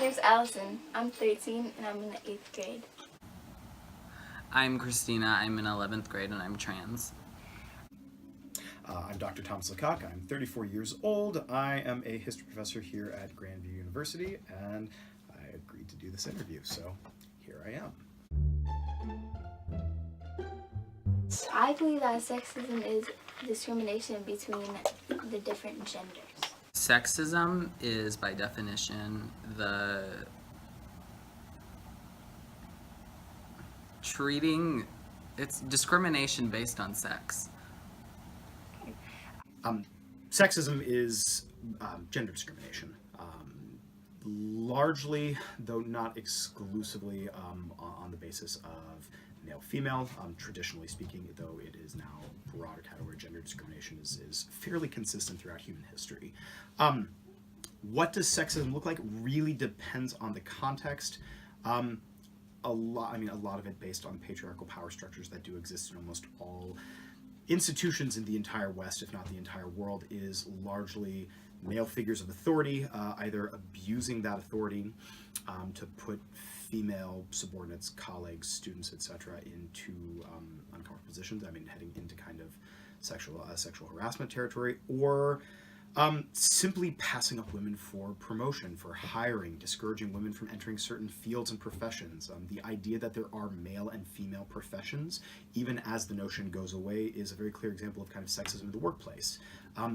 name's Allison. I'm 13 and I'm in the 8th grade. I'm Christina. I'm in 11th grade and I'm trans. I'm Dr. Thomas Lecoq. I'm 34 years old. I am a history professor here at Grandview University, and I agreed to do this interview, so here I am. I believe that sexism is discrimination between the different genders. Sexism is, by definition, it's discrimination based on sex. Sexism is gender discrimination. Largely, though not exclusively, on the basis of male-female. Traditionally speaking, though it is now a broader category, gender discrimination is fairly consistent throughout human history. What does sexism look like? Really depends on the context. A lot of it based on patriarchal power structures that do exist in almost all institutions in the entire West, if not the entire world, is largely male figures of authority, either abusing that authority to put female subordinates, colleagues, students, etc., into uncomfortable positions. Heading into kind of sexual harassment territory, or simply passing up women for promotion, for hiring, discouraging women from entering certain fields and professions. The idea that there are male and female professions, even as the notion goes away, is a very clear example of kind of sexism in the workplace.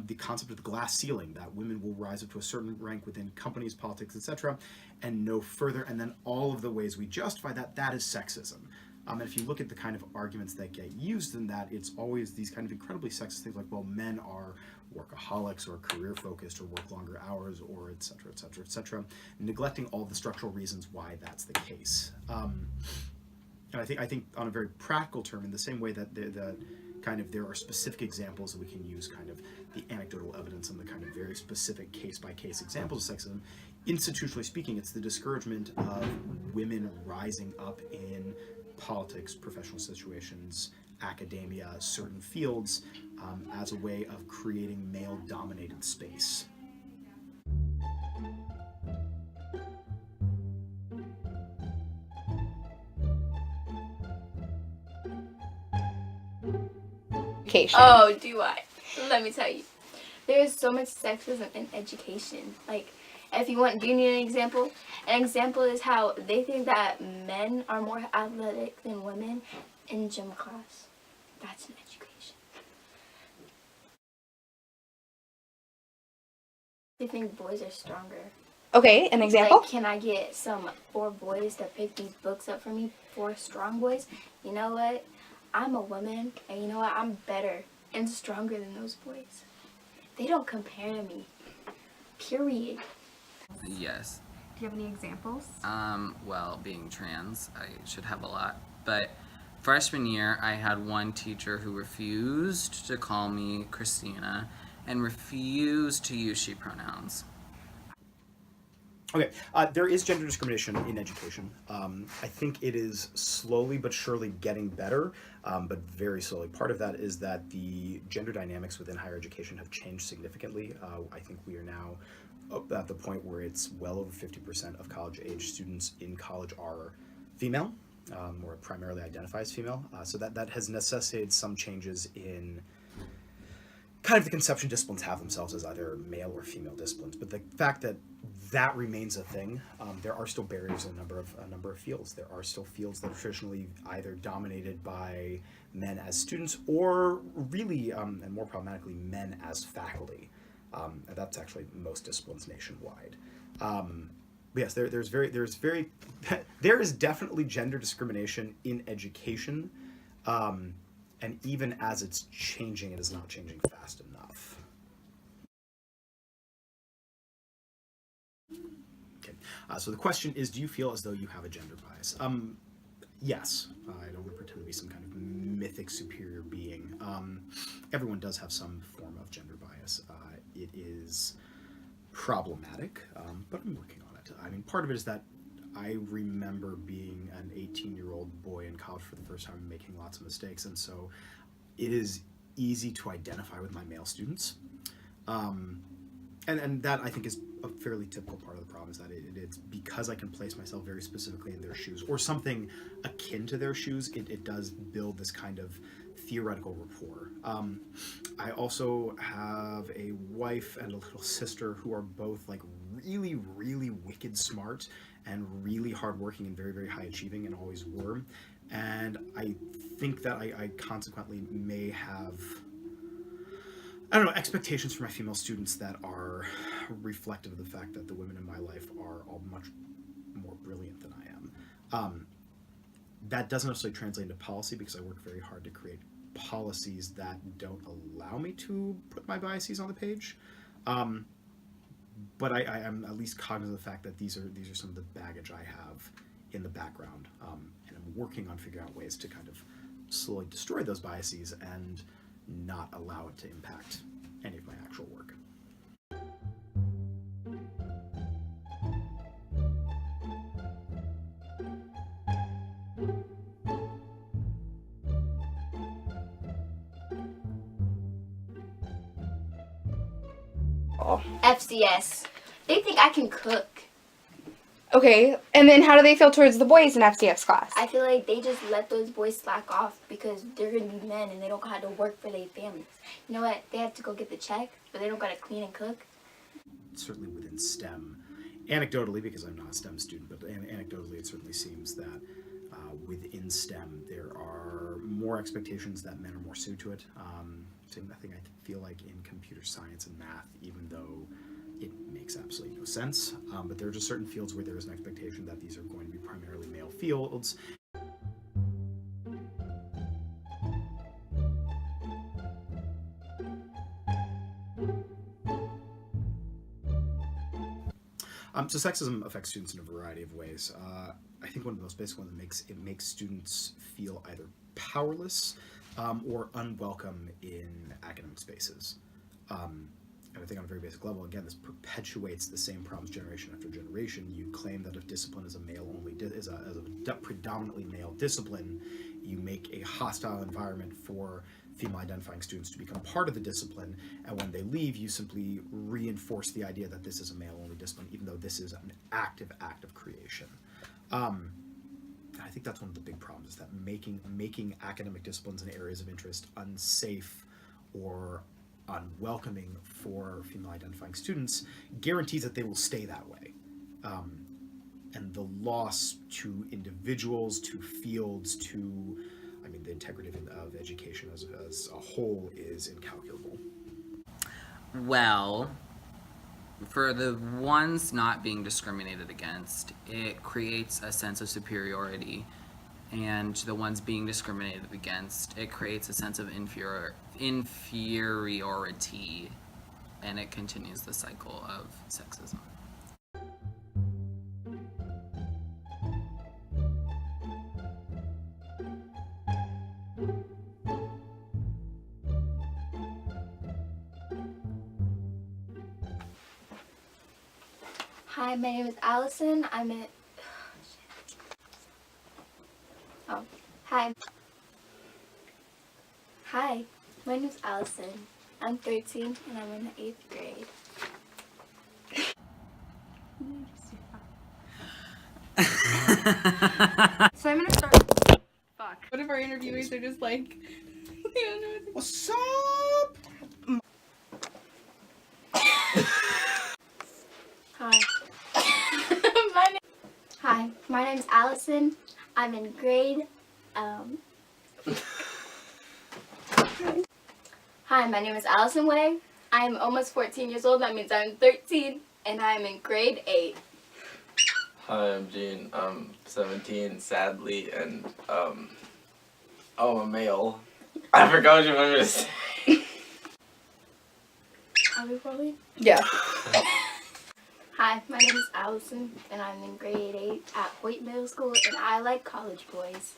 The concept of the glass ceiling, that women will rise up to a certain rank within companies, politics, etc., and no further, and then all of the ways we justify that is sexism. And if you look at the kind of arguments that get used in that, it's always these kind of incredibly sexist things like, well, men are workaholics or career focused or work longer hours or et cetera, et cetera, et cetera, neglecting all the structural reasons why that's the case. And I think on a very practical term, in the same way that there are specific examples that we can use, kind of the anecdotal evidence and the kind of very specific case-by-case examples of sexism, institutionally speaking, it's the discouragement of women rising up in politics, professional situations, academia, certain fields, as a way of creating male-dominated space. Oh, do I? Let me tell you. There is so much sexism in education. Like, if you want, do you need an example? An example is how they think that men are more athletic than women in gym class. That's an education. They think boys are stronger. Okay, an example? Like, can I get some 4 boys to pick these books up for me? 4 strong boys? You know what? I'm a woman, and you know what? I'm better and stronger than those boys. They don't compare to me. Period. Yes. Do you have any examples? Well, being trans, I should have a lot. But freshman year, I had one teacher who refused to call me Christina and refused to use she pronouns. Okay, there is gender discrimination in education. I think it is slowly but surely getting better, but very slowly. Part of that is that the gender dynamics within higher education have changed significantly. I think we are now at the point where it's well over 50% of college-age students in college are female, or primarily identify as female. So that has necessitated some changes in kind of the conception disciplines have themselves as either male or female disciplines. But the fact that that remains a thing, there are still barriers in a number of fields. There are still fields that are traditionally either dominated by men as students, or really, and more problematically, men as faculty. And that's actually most disciplines nationwide. Yes, there is definitely gender discrimination in education, and even as it's changing, it is not changing fast enough. Okay, so the question is, do you feel as though you have a gender bias? Yes, I don't want to pretend to be some kind of mythic superior being. Everyone does have some form of gender bias. It is problematic, but I'm working on it. Part of it is that I remember being an 18-year-old boy in college for the first time and making lots of mistakes, and so it is easy to identify with my male students. And that I think is a fairly typical part of the problem, is that it's because I can place myself very specifically in their shoes or something akin to their shoes, it does build this kind of theoretical rapport. I also have a wife and a little sister who are both like really, really wicked smart and really hardworking and very, very high achieving, and always were. And I think that I consequently may have, I don't know, expectations for my female students that are reflective of the fact that the women in my life are all much more brilliant than I am. That doesn't necessarily translate into policy, because I work very hard to create policies that don't allow me to put my biases on the page. But I am at least cognizant of the fact that these are some of the baggage I have in the background, and I'm working on figuring out ways to kind of slowly destroy those biases and not allow it to impact any of my actual work. FCS. They think I can cook. Okay, and then how do they feel towards the boys in FCS class? I feel like they just let those boys slack off because they're going to be men and they don't have to work for their families. You know what? They have to go get the check, but they don't got to clean and cook. Certainly within STEM, anecdotally, because I'm not a STEM student, but anecdotally it certainly seems that within STEM there are more expectations that men are more suited to it. Same thing I feel like in computer science and math, even though it makes absolutely no sense. But there are just certain fields where there is an expectation that these are going to be primarily male fields. So sexism affects students in a variety of ways. I think one of the most basic ones makes students feel either powerless or unwelcome in academic spaces. And I think on a very basic level, again, this perpetuates the same problems generation after generation. You claim that if discipline is a predominantly male discipline, you make a hostile environment for female-identifying students to become part of the discipline, and when they leave, you simply reinforce the idea that this is a male-only discipline, even though this is an active act of creation. I think that's one of the big problems, is that making academic disciplines and areas of interest unsafe or unwelcoming for female-identifying students guarantees that they will stay that way. And the loss to individuals, to fields, to, I mean, the integrity of education as a whole is incalculable. Well, for the ones not being discriminated against, it creates a sense of superiority, and the ones being discriminated against, it creates a sense of inferiority, and it continues the cycle of sexism. Hi, my name is Allison. I'm in... Oh, hi. Hi, my name is Allison. I'm 13 and I'm in the 8th grade. So I'm gonna start. Fuck. What if our interviewees are just like, they don't know what to... What's up? Hi, my name's Allison. I'm in grade, Hi, my name is Allison Way. I'm almost 14 years old. That means I'm 13, and I'm in grade 8. Hi, I'm Gene. I'm 17, sadly, and, I'm a male. I forgot what you wanted me to say. Are we rolling? Yeah. Hi, my name is Allison, and I'm in grade 8 at Hoyt Middle School, and I like college boys.